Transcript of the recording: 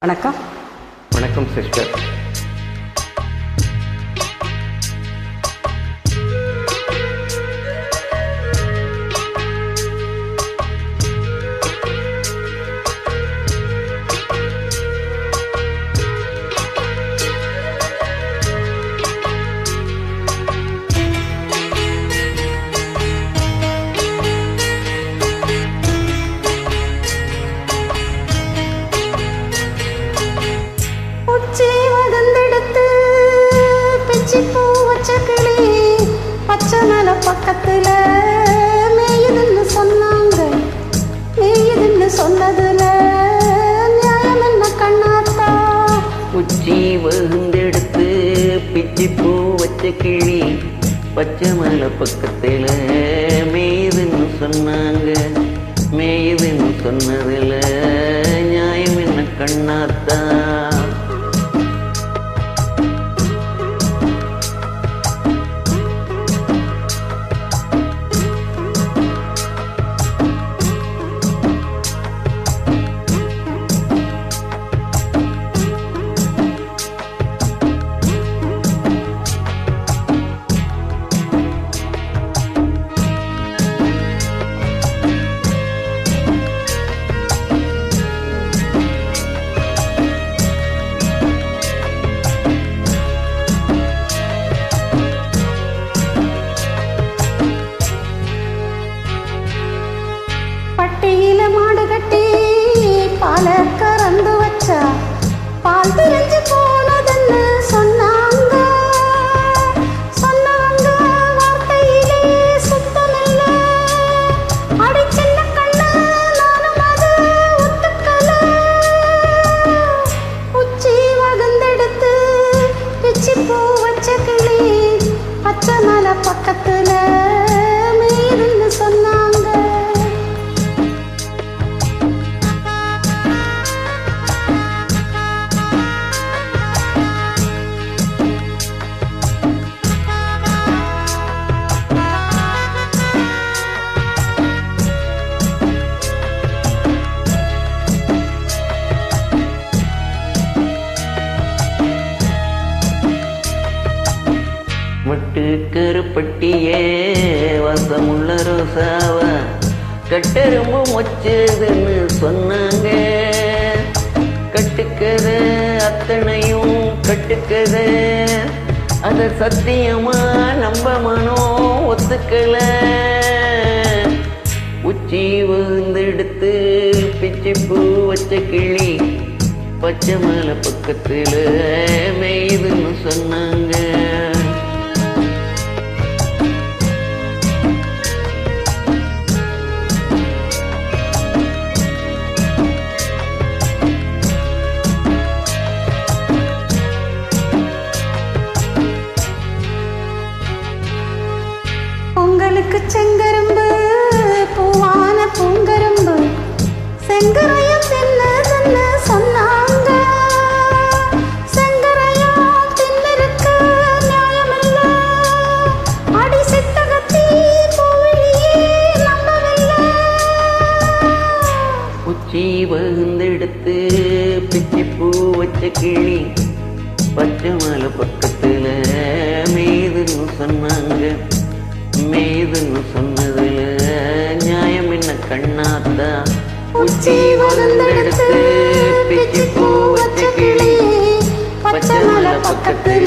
வணக்கம். வணக்கம் சிஸ்டர். பச்சை மலை பக்கத்துல மேயுதுன்னு சொன்னாங்க. மேயுதுன்னு சொன்னதுல நியாயம் என்ன கண்ணாத்தா? உச்சி வகுந்தெடுத்து பிச்சி பூ வச்ச கிளி பச்சை மலை பக்கத்துல மேயுதுன்னு சொன்னாங்க. மேயுதுன்னு சொன்னதுல நியாயம் என்ன கண்ணாத்தா? பட்டியில மாடு கட்டி பால கறந்து வச்சா பால் திரிஞ்சு போனதுன்னு சொன்னாங்க. சொன்னவங்க வார்த்தையிலே சுத்தமில்ல. அடி சின்ன கண்ணு நானும் அது ஒத்துக்கல. உச்சி வகுந்தெடுத்து பிச்சி பூ வச்ச கிளி பச்சை மலை பக்கத்துல மேயுதுன்னு சொன்னாங்க. மட்டு கருப்பட்டியே வசமுள்ள ரோசாவ கட்டெரும்பு மொச்சதுன்னு சொன்னாங்க. கட்டுக்கத அத்தனையும் கட்டுக்கத அத சத்தியமா நம்ப மனம் ஒத்துக்கல. உச்சி விழுந்தெடுத்து பிச்சி பூ வச்ச கிளி பச்சை மலை பக்கத்துல மேயுதுன்னு சொன்னாங்க. பொங்கலுக்கு செங்கரும்பு பூவான பூங்கரும்பு செங்கரையும் தின்னு சொன்னாங்க. செங்கரையும் தின்னிருக்கு நியாயமில்ல. அடி சித்தகத்தி பூவிழியே நம்பவில்லை. உச்சி வகுந்தெடுத்து பிச்சி பூ வச்ச கிளி பச்சை மலை பக்கத்துல மேயுதுன்னு சொன்னாங்க. மேயுதுன்னு சொன்னதுல நியாயம் என்ன கண்ணாத்தா? உச்சி வகுந்தெடுத்து பிச்சி பூ வச்ச கிளி பச்சை மலை பக்கத்துல